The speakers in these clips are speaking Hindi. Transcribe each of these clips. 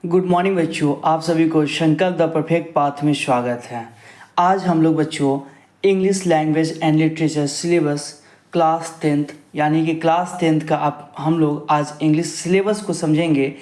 गुड मॉर्निंग बच्चों, आप सभी को शंकर द परफेक्ट पाथ में स्वागत है। आज हम लोग बच्चों English language and literature syllabus class 10th यानी कि क्लास 10th का हम लोग आज इंग्लिश सिलेबस को समझेंगे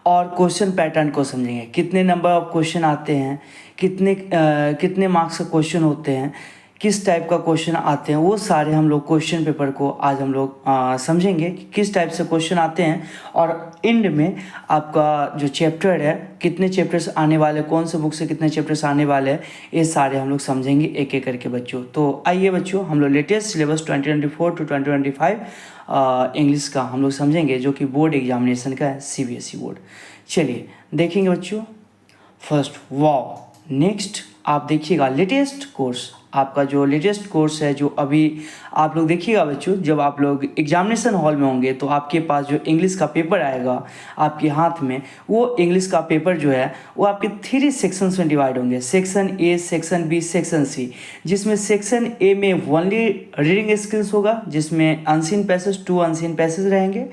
और क्वेश्चन पैटर्न को समझेंगे। कितने नंबर ऑफ क्वेश्चन आते हैं, कितने मार्क्स का क्वेश्चन होते हैं, किस टाइप का क्वेश्चन आते हैं, वो सारे हम लोग क्वेश्चन पेपर को आज हम लोग समझेंगे कि किस टाइप से क्वेश्चन आते हैं। और एंड में आपका जो चैप्टर है, कितने चैप्टर्स आने वाले, कौन से बुक से कितने चैप्टर्स आने वाले हैं, ये सारे हम लोग समझेंगे एक एक करके बच्चों। तो आइए बच्चों, हम लोग लेटेस्ट सिलेबस 2024 टू 2025 इंग्लिश का हम लोग समझेंगे, जो कि बोर्ड एग्जामिनेशन का है, सीबीएसई बोर्ड। चलिए देखेंगे बच्चों। फर्स्ट वाव, नेक्स्ट आप देखिएगा लेटेस्ट कोर्स। आपका जो लेटेस्ट कोर्स है, जो अभी आप लोग देखिएगा बच्चों, जब आप लोग एग्जामिनेशन हॉल में होंगे तो आपके पास जो इंग्लिश का पेपर आएगा आपके हाथ में, वो इंग्लिश का पेपर जो है वो आपके 3 सेक्शंस में डिवाइड होंगे। Section A, section B, section C. जिसमें सेक्शन ए में ओनली रीडिंग स्किल्स होगा, जिसमें अनसीन पैसेज 2 अनसीन पैसेज रहेंगे।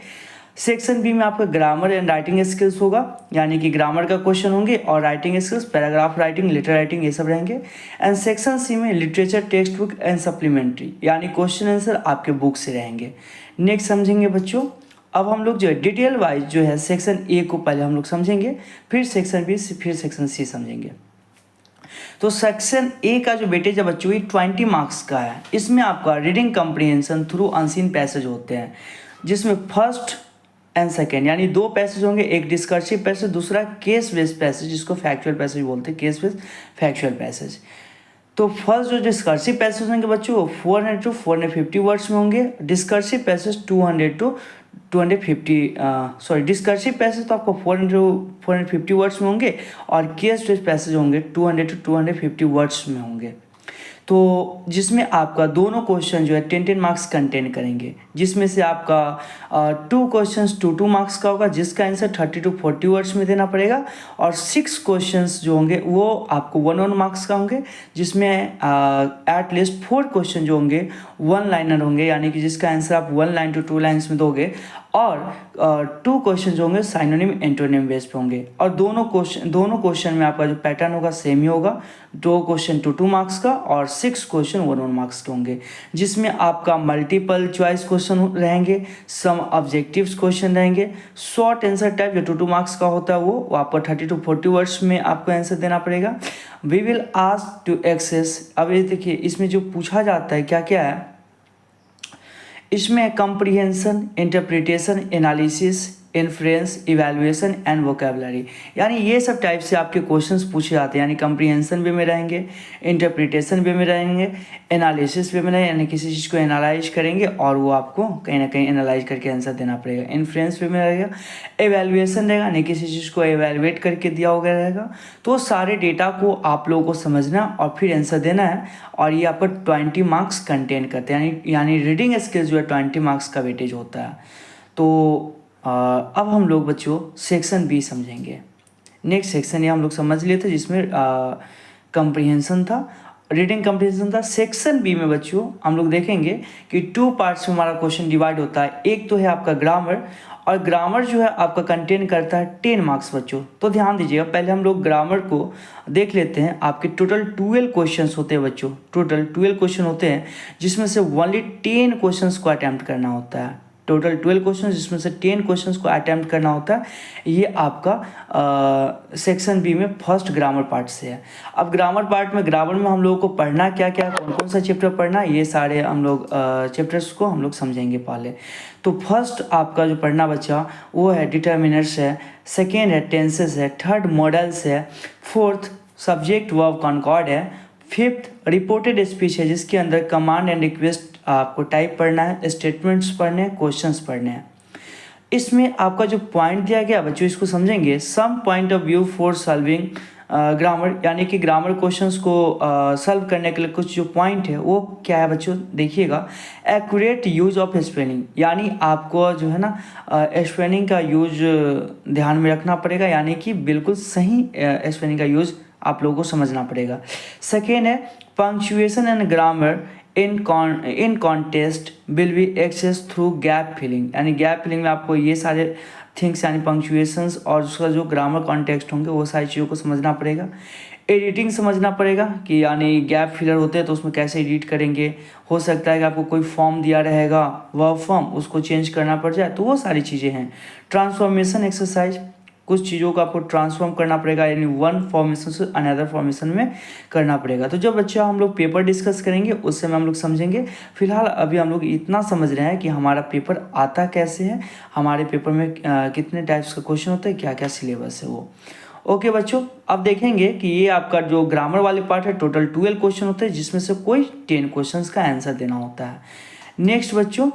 सेक्शन बी में आपका ग्रामर एंड राइटिंग स्किल्स होगा, यानी कि ग्रामर का क्वेश्चन होंगे और writing skills, paragraph writing, letter writing, ये सब रहेंगे। एंड सेक्शन सी में literature, textbook and supplementary, यानी क्वेश्चन आंसर आपके बुक से रहेंगे। नेक्स्ट समझेंगे बच्चों। अब हम लोग जो है डिटेल वाइज जो है सेक्शन ए को पहले हम लोग समझेंगे, फिर सेक्शन बी, फिर सेक्शन सी समझेंगे। तो सेक्शन ए का जो वेटेज है बच्चों, ये 20 मार्क्स का है। इसमें आपका reading comprehension through unseen passage होते हैं, जिसमें फर्स्ट एंड सेकेंड यानी 2 पैसेज होंगे, एक डिस्कर्सिव पैसेज, दूसरा केस बेस्ड पैसेज, जिसको फैक्चुअल पैसेज बोलते हैं, केस बेस्ड फैक्चुअल पैसेज। तो फर्स्ट जो डिस्कर्सिव पैसेज होंगे बच्चों, वो 400 टू 450 वर्ड्स में होंगे। Discursive passage 200 to 250 discursive passage तो आपको 400 टू 450 वर्ड्स में होंगे, और केस बेस्ड पैसेज होंगे 200 टू 250 वर्ड्स में होंगे। तो जिसमें आपका दोनों क्वेश्चन जो है 10 मार्क्स कंटेन करेंगे, जिसमें से आपका 2 क्वेश्चंस 2 मार्क्स का होगा, जिसका आंसर 30 टू 40 वर्ड्स में देना पड़ेगा। और 6 क्वेश्चंस जो होंगे वो आपको 1 मार्क्स का होंगे, जिसमें एट लीस्ट 4 क्वेश्चन जो होंगे 1 लाइनर होंगे, यानी कि जिसका आंसर आप 1 लाइन टू 2 लाइन्स में दोगे। और 2 क्वेश्चन जो होंगे साइनोनिम एंटोनिम बेस पे होंगे। और दोनों क्वेश्चन में आपका जो पैटर्न होगा सेम ही होगा, 2 क्वेश्चन 2 मार्क्स का और 6 क्वेश्चन 1 मार्क्स के होंगे, जिसमें आपका मल्टीपल चॉइस क्वेश्चन रहेंगे, सम ऑब्जेक्टिव्स क्वेश्चन रहेंगे, शॉर्ट आंसर टाइप जो 2 मार्क्स का होता है वो आपको 30 टू 40 वर्ड्स में आपको आंसर देना पड़ेगा। We will ask to access. अब ये देखिए, इसमें जो पूछा जाता है क्या क्या है, इसमें comprehension, interpretation, analysis, inference, evaluation and vocabulary, यानी ये सब टाइप से आपके क्वेश्चंस पूछे जाते हैं। यानी कंप्रीहेंशन वे में रहेंगे, इंटरप्रिटेशन वे में रहेंगे, एनालिसिस वे में रहेंगे, यानी किसी चीज़ को एनालाइज करेंगे और वो आपको कहीं ना कहीं एनालाइज करके आंसर देना पड़ेगा। इन्फ्रेंस वे में रहेगा, एवैल्यूएशन रहेगा, यानी किसी चीज़ को एवैल्यूएट करके दिया होगा रहेगा। तो सारे डेटा को आप लोगों को समझना और फिर आंसर देना है, और ये आपका 20 मार्क्स कंटेन करते हैं, यानी रीडिंग स्किल्स जो है 20 मार्क्स का वेटेज होता है। तो अब हम लोग बच्चों सेक्शन बी समझेंगे। नेक्स्ट सेक्शन ये हम लोग समझ लिए थे, जिसमें कंप्रीहेंशन था, रीडिंग कंप्रीहेंशन था। सेक्शन बी में बच्चों हम लोग देखेंगे कि 2 पार्ट्स में हमारा क्वेश्चन डिवाइड होता है। एक तो है आपका ग्रामर, और ग्रामर जो है आपका कंटेन करता है 10 मार्क्स बच्चों। तो ध्यान दीजिएगा, पहले हम लोग ग्रामर को देख लेते हैं। आपके टोटल 12 क्वेश्चंस होते हैं बच्चों, टोटल 12 क्वेश्चन होते हैं, जिसमें से ओनली 10 क्वेश्चंस को अटैम्प्ट करना होता है। टोटल 12 क्वेश्चन, जिसमें से 10 क्वेश्चंस को अटैम्प्ट करना होता है। ये आपका सेक्शन बी में फर्स्ट ग्रामर पार्ट से है। अब ग्रामर पार्ट में, ग्रामर में हम लोगों को पढ़ना क्या क्या, कौन कौन सा चैप्टर पढ़ना, ये सारे हम लोग चैप्टर्स को हम लोग समझेंगे पहले। तो फर्स्ट आपका जो पढ़ना बच्चा वो है डिटर्मिनर्स है, सेकेंड है टेंसेस है, थर्ड मॉडल्स है, फोर्थ सब्जेक्ट वर्ब कॉन्कॉर्ड है, फिफ्थ रिपोर्टेड स्पीच है, जिसके अंदर कमांड एंड रिक्वेस्ट आपको टाइप पढ़ना है, स्टेटमेंट्स पढ़ने हैं, क्वेश्चंस पढ़ने हैं। इसमें आपका जो पॉइंट दिया गया बच्चों, इसको समझेंगे। Some point of view for solving grammar, यानी कि ग्रामर क्वेश्चंस को सॉल्व करने के लिए कुछ जो पॉइंट है वो क्या है बच्चों, देखिएगा। एक्यूरेट यूज ऑफ स्पेलिंग, यानी आपको जो है ना स्पेलिंग का यूज ध्यान में रखना पड़ेगा, यानी कि बिल्कुल सही स्पेलिंग का यूज आप लोगों को समझना पड़ेगा। सेकेंड है punctuation and grammar in contest will be access through gap filling, यानी गैप फिलिंग में आपको ये सारे थिंग्स यानी पंक्चुएशंस और उसका जो ग्रामर कॉन्टेक्स्ट होंगे वो सारी चीज़ों को समझना पड़ेगा। एडिटिंग समझना पड़ेगा कि यानी गैप फिलर होते हैं तो उसमें कैसे एडिट करेंगे। हो सकता है कि आपको कोई फॉर्म दिया रहेगा वर्ब फॉर्म, उसको चेंज करना पड़ जाए, तो वो सारी चीज़ें हैं। ट्रांसफॉर्मेशन एक्सरसाइज, कुछ चीज़ों को आपको ट्रांसफॉर्म करना पड़ेगा यानी वन फॉर्मेशन से अनदर फॉर्मेशन में करना पड़ेगा। तो जब बच्चा हम लोग पेपर डिस्कस करेंगे उस समय हम लोग समझेंगे। फिलहाल अभी हम लोग इतना समझ रहे हैं कि हमारा पेपर आता कैसे है, हमारे पेपर में कितने टाइप्स का क्वेश्चन होता है, क्या क्या सिलेबस है वो। ओके बच्चों, अब देखेंगे कि ये आपका जो ग्रामर वाले पार्ट है टोटल 12 क्वेश्चन होते हैं जिसमें से कोई 10 क्वेश्चंस का आंसर देना होता है। नेक्स्ट बच्चों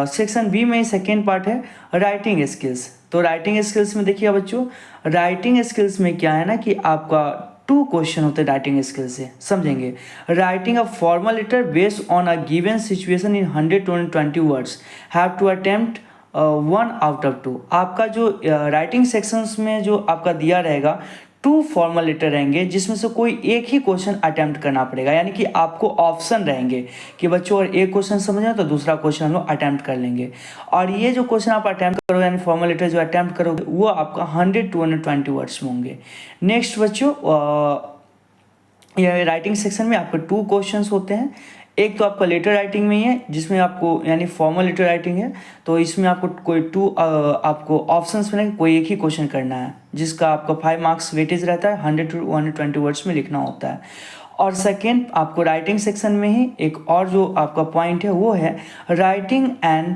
सेक्शन बी में सेकेंड पार्ट है राइटिंग स्किल्स। तो राइटिंग स्किल्स में देखिए बच्चों, राइटिंग स्किल्स में क्या है ना कि आपका 2 क्वेश्चन होते हैं राइटिंग स्किल से, समझेंगे। Writing a formal letter based on a given situation in 120 words, have to attempt 1 out of 2। आपका जो राइटिंग सेक्शंस में जो आपका दिया रहेगा 2 फॉर्मल लेटर रहेंगे जिसमें से कोई एक ही क्वेश्चन अटेम्प्ट करना पड़ेगा, यानी कि आपको ऑप्शन रहेंगे कि बच्चों अगर एक क्वेश्चन समझ आए तो दूसरा क्वेश्चन हम लोग अटेम्प्ट कर लेंगे। और ये जो क्वेश्चन आप अटेम्प्ट करोगे यानी फॉर्मल लेटर जो अटेम्प्ट करोगे वो आपका 100 to 120 वर्ड्स में होंगे। नेक्स्ट बच्चों ये राइटिंग सेक्शन में आपके 2 क्वेश्चंस होते हैं। एक तो आपका लेटर राइटिंग में ही है जिसमें आपको यानी फॉर्मल लेटर राइटिंग है, तो इसमें आपको कोई आपको ऑप्शंस में कोई एक ही क्वेश्चन करना है जिसका आपका 5 मार्क्स वेटेज रहता है, 100 to 120 वर्ड्स में लिखना होता है। और सेकेंड आपको राइटिंग सेक्शन में ही एक और जो आपका पॉइंट है वो है राइटिंग एंड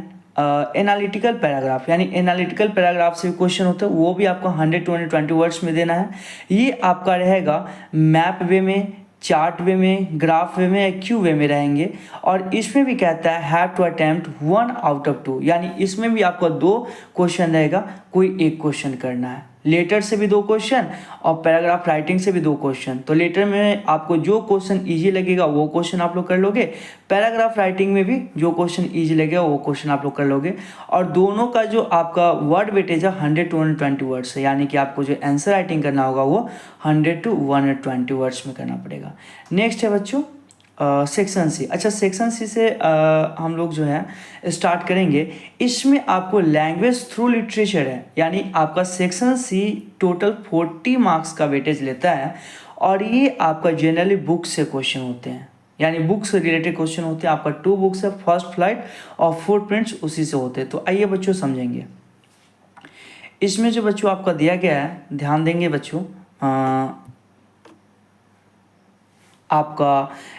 एनालिटिकल पैराग्राफ, यानी एनालिटिकल पैराग्राफ से क्वेश्चन होता है, वो भी आपको 100 to 120 वर्ड्स में देना है। ये आपका रहेगा मैप वे में, चार्ट वे में, ग्राफ वे में या क्यू वे में रहेंगे। और इसमें भी कहता है have to attempt 1 out of 2, यानी इसमें भी आपका 2 क्वेश्चन रहेगा, कोई एक क्वेश्चन करना है। लेटर से भी 2 क्वेश्चन और पैराग्राफ राइटिंग से भी 2 क्वेश्चन। तो लेटर में आपको जो क्वेश्चन इजी लगेगा वो क्वेश्चन आप लोग कर लोगे, पैराग्राफ राइटिंग में भी जो क्वेश्चन इजी लगेगा वो क्वेश्चन आप लोग कर लोगे। और दोनों का जो आपका वर्ड वेटेज है 100 to 120 वर्ड्स है, यानी कि आपको जो आंसर राइटिंग करना होगा वो 100 to 120 वर्ड्स में करना पड़ेगा। नेक्स्ट है बच्चों सेक्शन सी। अच्छा, सेक्शन सी से हम लोग जो है स्टार्ट करेंगे। इसमें आपको लैंग्वेज थ्रू लिटरेचर है, यानी आपका सेक्शन सी टोटल 40 मार्क्स का वेटेज लेता है। और ये आपका जनरली बुक से क्वेश्चन होते हैं, यानी बुक से रिलेटेड क्वेश्चन होते हैं। आपका 2 बुक्स है, फर्स्ट फ्लाइट और फुटप्रिंट्स, उसी से होते हैं। तो आइए बच्चों समझेंगे। इसमें जो बच्चों आपका दिया गया है, ध्यान देंगे बच्चों, आपका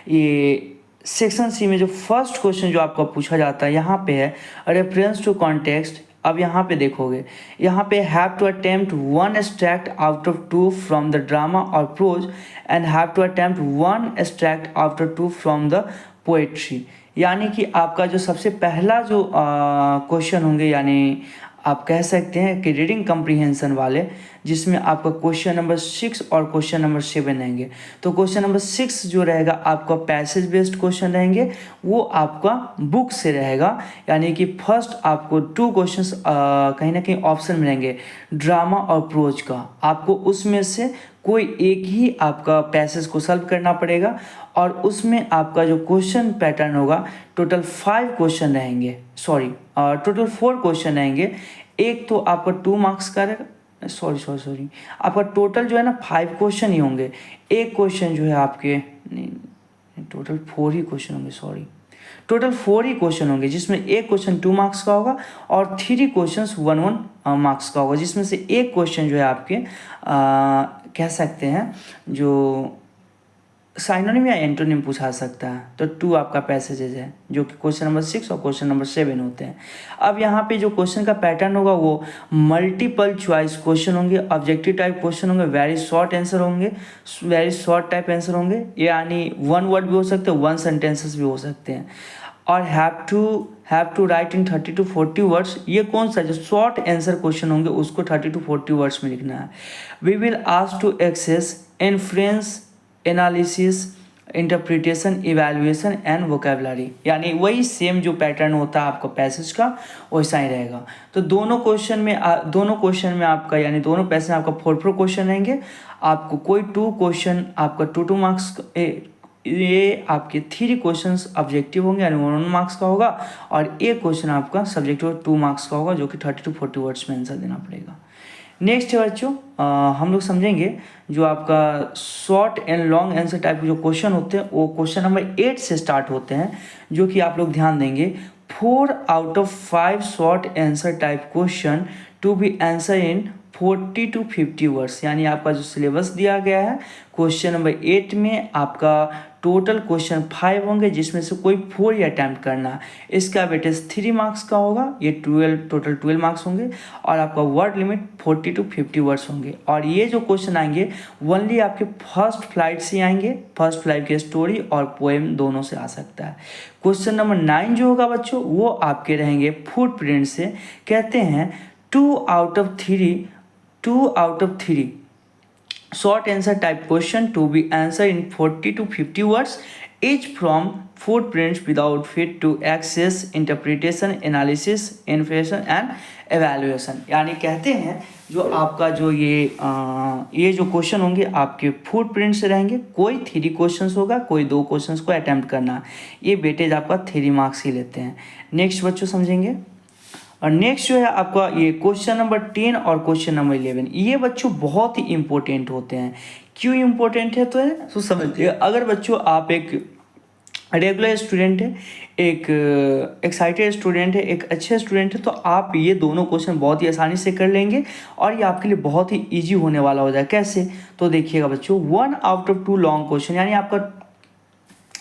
ये सेक्शन सी में जो फर्स्ट क्वेश्चन जो आपका पूछा जाता है यहाँ पे है रेफरेंस टू कॉन्टेक्स्ट। अब यहाँ पे देखोगे, यहाँ पे have to attempt 1 extract out of 2 from the drama और prose and have to attempt 1 extract out of 2 from the poetry. यानी कि आपका जो सबसे पहला जो क्वेश्चन होंगे, यानी आप कह सकते हैं कि रीडिंग कम्प्रीहेंशन वाले, जिसमें आपका क्वेश्चन नंबर 6 और क्वेश्चन नंबर 7 रहेंगे। तो क्वेश्चन नंबर 6 जो रहेगा आपका पैसेज बेस्ड क्वेश्चन रहेंगे, वो आपका बुक से रहेगा, यानी कि फर्स्ट आपको 2 क्वेश्चंस कहीं ना कहीं ऑप्शन मिलेंगे ड्रामा और प्रोज का। आपको उसमें से कोई एक ही आपका पैसेज को सॉल्व करना पड़ेगा और उसमें आपका जो क्वेश्चन पैटर्न होगा टोटल 5 क्वेश्चन रहेंगे, टोटल 4 क्वेश्चन रहेंगे। एक तो आपका 2 मार्क्स का रहेगा, सॉरी आपका टोटल जो है ना 5 क्वेश्चन ही होंगे। एक क्वेश्चन जो है आपके टोटल 4 ही क्वेश्चन होंगे, टोटल 4 ही क्वेश्चन होंगे, जिसमें एक क्वेश्चन 2 मार्क्स का होगा और 3 क्वेश्चंस 1 मार्क्स का होगा, जिसमें से एक क्वेश्चन जो है आपके कह सकते हैं जो साइनोनिम या एंटोनिम पूछा सकता है। तो 2 आपका पैसेजेज है जो कि क्वेश्चन नंबर 6 और क्वेश्चन नंबर 7 होते हैं। अब यहाँ पे जो क्वेश्चन का पैटर्न होगा वो मल्टीपल चॉइस क्वेश्चन होंगे, ऑब्जेक्टिव टाइप क्वेश्चन होंगे, वेरी शॉर्ट आंसर होंगे, वेरी शॉर्ट टाइप आंसर होंगे, यानी 1 वर्ड भी हो सकते हैं, 1 सेंटेंसेस भी हो सकते हैं। और have to write in 30 to 40 words. ये कौन सा जो शॉर्ट आंसर क्वेश्चन होंगे उसको 30 to 40 वर्ड्स में लिखना है। We will ask to access influence analysis interpretation evaluation and vocabulary, यानी वही सेम जो पैटर्न होता है आपका पैसेज का वैसा ही रहेगा। तो दोनों क्वेश्चन में आपका यानी दोनों पैसेज में आपका 4 क्वेश्चन रहेंगे। आपको कोई 2 क्वेश्चन आपका 2 मार्क्स ये आपके 3 क्वेश्चंस ऑब्जेक्टिव होंगे यानी 1 मार्क्स का होगा, और एक क्वेश्चन आपका सब्जेक्टिव 2 मार्क्स का होगा, जो कि 30 to 40 वर्ड्स में आंसर देना पड़ेगा। नेक्स्ट है बच्चों, हम लोग समझेंगे जो आपका short and long answer type के जो क्वेश्चन होते हैं वो क्वेश्चन नंबर 8 से स्टार्ट होते हैं, जो कि आप लोग ध्यान देंगे। 4 out of 5 short answer type question to be answer in 40 to 50 words, यानी आपका जो सिलेबस दिया गया है क्वेश्चन नंबर 8 में आपका टोटल क्वेश्चन 5 होंगे, जिसमें से कोई 4 ही अटैम्प्ट करना। इसका वेटेज 3 मार्क्स का होगा, ये टोटल 12 मार्क्स होंगे, और आपका वर्ड लिमिट 40 to 50 वर्ड्स होंगे। और ये जो क्वेश्चन आएंगे ओनली आपके फर्स्ट फ्लाइट से आएंगे, फर्स्ट फ्लाइट की स्टोरी और पोएम दोनों से आ सकता है। क्वेश्चन नंबर 9 जो होगा बच्चों वो आपके रहेंगे फुटप्रिंट से। कहते हैं 2 out of 3 short answer type question to be answered in 40 to 50 words, each from footprints without fit to access interpretation, analysis, inference and evaluation। यानी कहते हैं जो आपका जो ये जो क्वेश्चन होंगे आपके फुटप्रिंट से रहेंगे। कोई 3 क्वेश्चंस होगा, कोई 2 क्वेश्चंस को अटैम्प्ट करना। ये वेटेज आपका 3 मार्क्स ही लेते हैं। नेक्स्ट बच्चों समझेंगे, और नेक्स्ट जो है आपका ये क्वेश्चन नंबर 10 और क्वेश्चन नंबर 11, ये बच्चों बहुत ही इंपॉर्टेंट होते हैं। क्यों इंपॉर्टेंट है तो समझिए, अगर बच्चों आप एक रेगुलर स्टूडेंट है, एक एक्साइटेड स्टूडेंट है, एक अच्छे स्टूडेंट है, तो आप ये दोनों क्वेश्चन बहुत ही आसानी से कर लेंगे और ये आपके लिए बहुत ही ईजी होने वाला हो जाए। कैसे, तो देखिएगा बच्चों, 1 out of 2 लॉन्ग क्वेश्चन, यानी आपका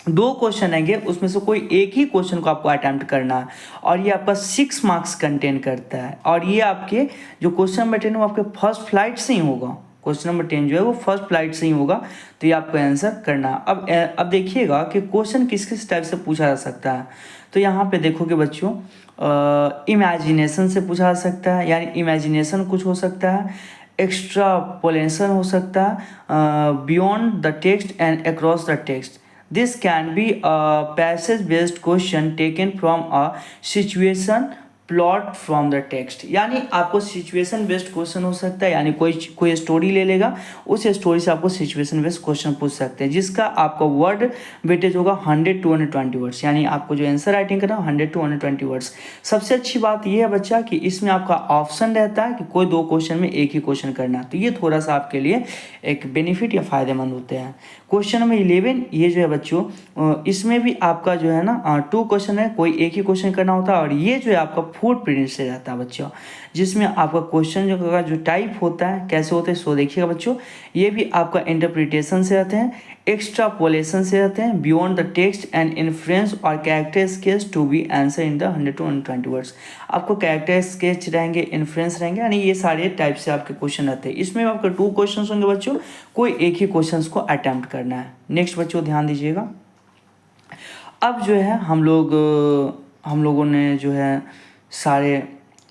2 क्वेश्चन आएंगे, उसमें से कोई एक ही क्वेश्चन को आपको अटैम्प्ट करना है, और ये आपका 6 मार्क्स कंटेन करता है। और ये आपके जो क्वेश्चन नंबर 10 वो आपके फर्स्ट फ्लाइट से ही होगा। क्वेश्चन नंबर 10 जो है वो फर्स्ट फ्लाइट से ही होगा, तो ये आपको आंसर करना। अब देखिएगा कि क्वेश्चन किस किस टाइप से पूछा जा सकता है। तो यहाँ पे देखोगे बच्चों, इमेजिनेशन से पूछा जा सकता है, यानी इमेजिनेशन कुछ हो सकता है, एक्स्ट्रापोलेशन हो सकता है, beyond the text and across the text. This can be a passage-based question taken from a situation plot from the text, यानी आपको सिचुएशन बेस्ड क्वेश्चन हो सकता है, यानी कोई स्टोरी ले लेगा, उस स्टोरी से आपको सिचुएशन बेस्ड क्वेश्चन पूछ सकते हैं, जिसका आपका वर्ड वेटेज होगा 100 to 120 वर्ड्स, यानी आपको जो आंसर राइटिंग करना है 100 to 120 वर्ड्स। सबसे अच्छी बात यह है बच्चा कि इसमें आपका ऑप्शन रहता है कि कोई 2 क्वेश्चन में एक ही क्वेश्चन करना, तो ये थोड़ा सा आपके लिए एक बेनिफिट या फ़ायदेमंद होते हैं। क्वेश्चन नंबर 11 ये जो है बच्चों, इसमें भी आपका जो है ना 2 क्वेश्चन है, कोई एक ही क्वेश्चन करना होता है, और ये जो है आपका फुटप्रिंट से रहता है बच्चों, जिसमें आपका क्वेश्चन जो टाइप होता है कैसे होते हैं सो देखिएगा बच्चों। ये भी आपका इंटरप्रिटेशन से रहते हैं, एक्स्ट्रापोलेशन से रहते हैं, beyond the text and influence और character sketch to be answer in the 100 to 120 words. आपको कैरेक्टर स्केच रहेंगे, इन्फ्लुएंस रहेंगे, यानी ये सारे टाइप से आपके क्वेश्चन रहते हैं। इसमें आपके 2 क्वेश्चन होंगे बच्चों, कोई एक ही क्वेश्चन को अटेम्प्ट करना है। नेक्स्ट बच्चों ध्यान दीजिएगा, अब जो है हम लोगों ने जो है सारे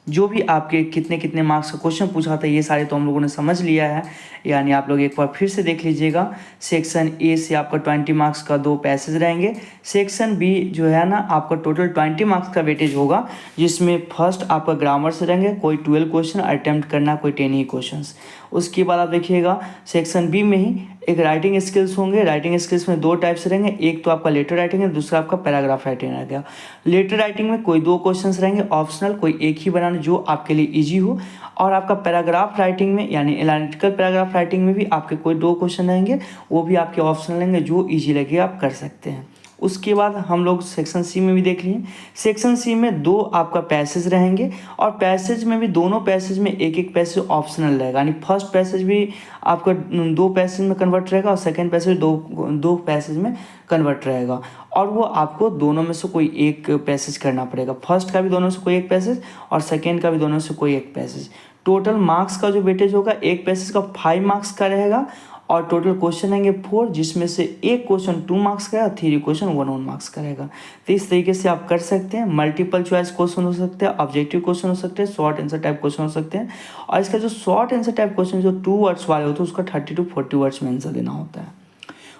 जो भी आपके कितने मार्क्स का क्वेश्चन पूछा था ये सारे तो हम लोगों ने समझ लिया है, यानी आप लोग एक बार फिर से देख लीजिएगा। सेक्शन ए से आपका 20 मार्क्स का 2 पैसेज रहेंगे। सेक्शन बी जो है ना आपका टोटल 20 मार्क्स का वेटेज होगा, जिसमें फर्स्ट आपका ग्रामर से रहेंगे, कोई 12 क्वेश्चन अटेम्प्ट करना, कोई 10 ही क्वेश्चन। उसके बाद आप देखिएगा सेक्शन बी में ही एक राइटिंग स्किल्स होंगे। राइटिंग स्किल्स में 2 टाइप से रहेंगे, एक तो आपका लेटर राइटिंग है, दूसरा आपका पैराग्राफ राइटिंग रहेगा। लेटर राइटिंग में कोई 2 क्वेश्चंस रहेंगे ऑप्शनल, कोई एक ही बनाना जो आपके लिए इजी हो, और आपका पैराग्राफ राइटिंग में यानी एनालिटिकल पैराग्राफ राइटिंग में भी आपके कोई 2 क्वेश्चन रहेंगे, वो भी आपके ऑप्शनल रहेंगे, जो ईजी लगे आप कर सकते हैं। उसके बाद हम लोग सेक्शन सी में भी देख लिए। सेक्शन सी में 2 आपका पैसेज रहेंगे, और पैसेज में भी दोनों पैसेज में एक पैसेज ऑप्शनल रहेगा, यानी फर्स्ट पैसेज भी आपका 2 पैसेज में कन्वर्ट रहेगा और सेकंड पैसेज 2 पैसेज में कन्वर्ट रहेगा, और वो आपको दोनों में से कोई एक पैसेज करना पड़ेगा। फर्स्ट का भी दोनों से कोई एक पैसेज और सेकेंड का भी दोनों से कोई एक पैसेज। टोटल मार्क्स का जो वेटेज होगा एक पैसेज का 5 मार्क्स का रहेगा, और टोटल क्वेश्चन आएंगे 4, जिसमें से एक क्वेश्चन 2 मार्क्स का है, 3 क्वेश्चन 1 मार्क्स का रहेगा। तो इस तरीके से आप कर सकते हैं। मल्टीपल चॉइस क्वेश्चन हो सकते हैं, ऑब्जेक्टिव क्वेश्चन हो सकते हैं, शॉर्ट आंसर टाइप क्वेश्चन हो सकते हैं, और इसका जो शॉर्ट आंसर टाइप क्वेश्चन जो 2 वर्ड्स वाले होते हैं उसका 30 to 40 वर्ड्स में आंसर देना होता है।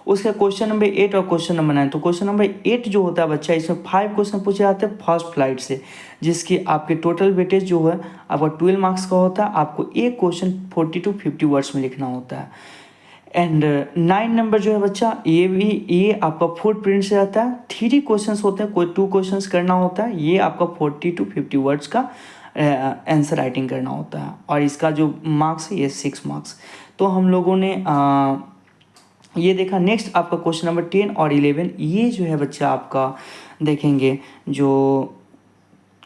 उसका क्वेश्चन नंबर 8 और क्वेश्चन नंबर 9, तो क्वेश्चन नंबर 8 जो होता है बच्चा, इसमें 5 क्वेश्चन पूछे जाते हैं फर्स्ट फ्लाइट से, जिसकी आपके टोटल वेटेज जो है आपका 12 मार्क्स का होता है। आपको एक क्वेश्चन 40 to 50 वर्ड्स में लिखना होता है। एंड 9 नंबर जो है बच्चा, ये आपका फुटप्रिंट से आता है। 3 क्वेश्चंस होते हैं, कोई 2 क्वेश्चंस करना होता है। ये आपका 40 to 50 वर्ड्स का आंसर राइटिंग करना होता है और इसका जो मार्क्स है ये 6 मार्क्स। तो हम लोगों ने ये देखा। नेक्स्ट आपका क्वेश्चन नंबर 10 और 11, ये जो है बच्चा आपका देखेंगे जो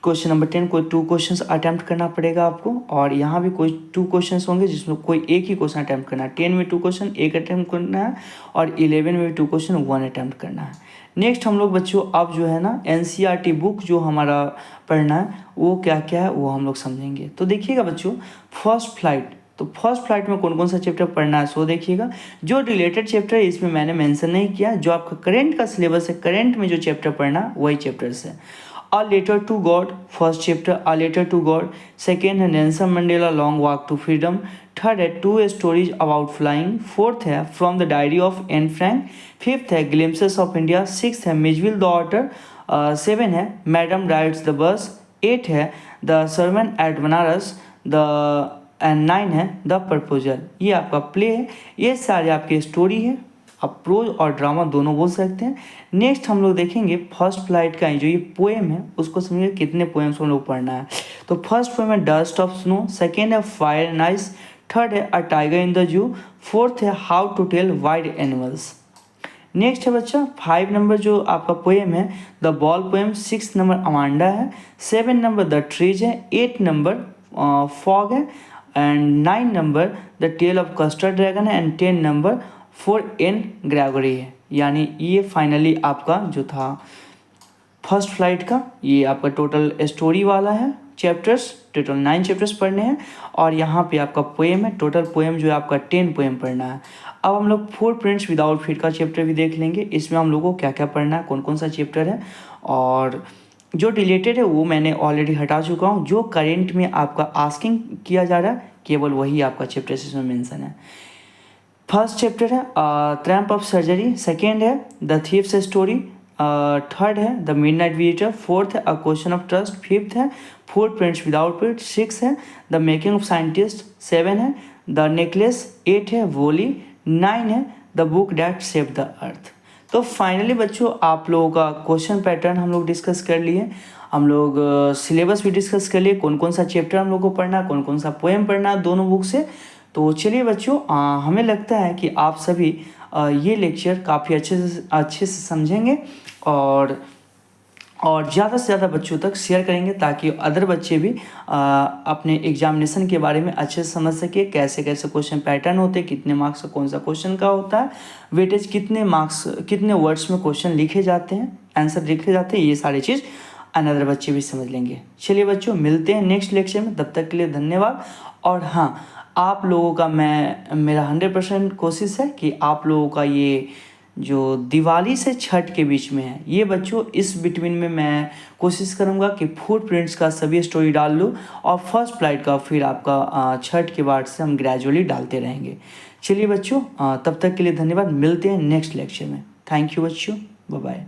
क्वेश्चन नंबर 10 कोई 2 क्वेश्चंस अटैम्प्ट करना पड़ेगा आपको, और यहाँ भी कोई 2 क्वेश्चंस होंगे जिसमें कोई एक ही क्वेश्चन अटैम्प्ट करना है। 10 में 2 क्वेश्चन एक अटैम्प्ट करना है और 11 में भी 2 क्वेश्चन 1 अटैम्प्ट करना है। नेक्स्ट हम लोग बच्चों अब जो है ना NCERT बुक जो हमारा पढ़ना है वो क्या क्या है वो हम लोग समझेंगे। तो देखिएगा बच्चों, फर्स्ट फ्लाइट, तो फर्स्ट फ्लाइट में कौन कौन सा चैप्टर पढ़ना है सो देखिएगा। जो रिलेटेड चैप्टर है इसमें मैंने मेंशन नहीं किया, जो आपका करंट का सिलेबस है, करंट में जो चैप्टर पढ़ना है वही चैप्टर्स है। A Letter to God, first chapter, A Letter to God. Second है Nelson Mandela Long Walk to Freedom. Third है Two Stories About Flying. Fourth है From the Diary of Anne Frank. Fifth है Glimpses of India. सिक्स्थ है Midgeville the Author. सेवन है Madam Rides the Bus. Eight है The Sermon at Banaras. And 9 है द प्रपोजल। ये आपका प्ले है, ये सारे आपके स्टोरी है। आप प्रोज और ड्रामा दोनों बोल सकते हैं। नेक्स्ट हम लोग देखेंगे फर्स्ट फ्लाइट का जो ये पोएम है उसको समझिए कितने पोएम्स हम लोग पढ़ना है। तो फर्स्ट पोएम है डस्ट ऑफ स्नो, सेकेंड है फायर एंड आइस, थर्ड है a tiger in the zoo, fourth है how to tell wild animals. Next है बच्चा 5 नंबर जो आपका पोएम है the ball poem, 6 number Amanda है, 7 नंबर द ट्रीज है, 8 नंबर फॉग है, and 9 number the tale of custard dragon है, and 10 number for Anne Gregory है। यानी ये फाइनली आपका जो था फर्स्ट फ्लाइट का ये आपका टोटल स्टोरी वाला है चैप्टर्स, टोटल 9 चैप्टर्स पढ़ने हैं और यहाँ पे आपका पोएम है, टोटल पोएम जो है आपका 10 पोएम पढ़ना है। अब हम लोग फुटप्रिंट्स विदाउट फीट का चैप्टर भी देख लेंगे। इसमें हम लोगों को क्या क्या पढ़ना है, कौन कौन सा चैप्टर है, और जो रिलेटेड है वो मैंने ऑलरेडी हटा चुका हूँ। जो करेंट में आपका आस्किंग किया जा रहा है केवल वही आपका चैप्टर इसमें मेंशन है। फर्स्ट चैप्टर है ट्रैम्प ऑफ सर्जरी, सेकेंड है द थीव्स स्टोरी, थर्ड है द मिडनाइट विजिटर, फोर्थ है a question of trust, fifth है फुटप्रिंट्स विदाउट फीट, सिक्स है the making of scientist, seven है द नेकलेस, 8 है वोली, 9 है the book that save the earth. तो फाइनली बच्चों आप लोगों का क्वेश्चन पैटर्न हम लोग डिस्कस कर लिए, हम लोग सिलेबस भी डिस्कस कर लिए, कौन कौन सा चैप्टर हम लोग को पढ़ना है, कौन कौन सा पोएम पढ़ना है दोनों बुक से। तो चलिए बच्चों हमें लगता है कि आप सभी ये लेक्चर काफ़ी अच्छे से समझेंगे और ज़्यादा से ज़्यादा बच्चों तक शेयर करेंगे ताकि अदर बच्चे भी अपने एग्जामिनेशन के बारे में अच्छे से समझ सके, कैसे कैसे क्वेश्चन पैटर्न होते हैं, कितने मार्क्स का कौन सा क्वेश्चन का होता है, वेटेज कितने मार्क्स कितने वर्ड्स में क्वेश्चन लिखे जाते हैं, आंसर लिखे जाते हैं, ये सारी चीज़ अनदर बच्चे भी समझ लेंगे। चलिए बच्चों मिलते हैं नेक्स्ट लेक्चर में, तब तक के लिए धन्यवाद। और हाँ, आप लोगों का मेरा 100% कोशिश है कि आप लोगों का ये जो दिवाली से छठ के बीच में है ये बच्चों इस बिटवीन में मैं कोशिश करूँगा कि फुटप्रिंट्स का सभी स्टोरी डाल लूँ और फर्स्ट फ्लाइट का फिर आपका छठ के बाद से हम ग्रेजुअली डालते रहेंगे। चलिए बच्चों तब तक के लिए धन्यवाद, मिलते हैं नेक्स्ट लेक्चर में। थैंक यू बच्चों, बाय बाय।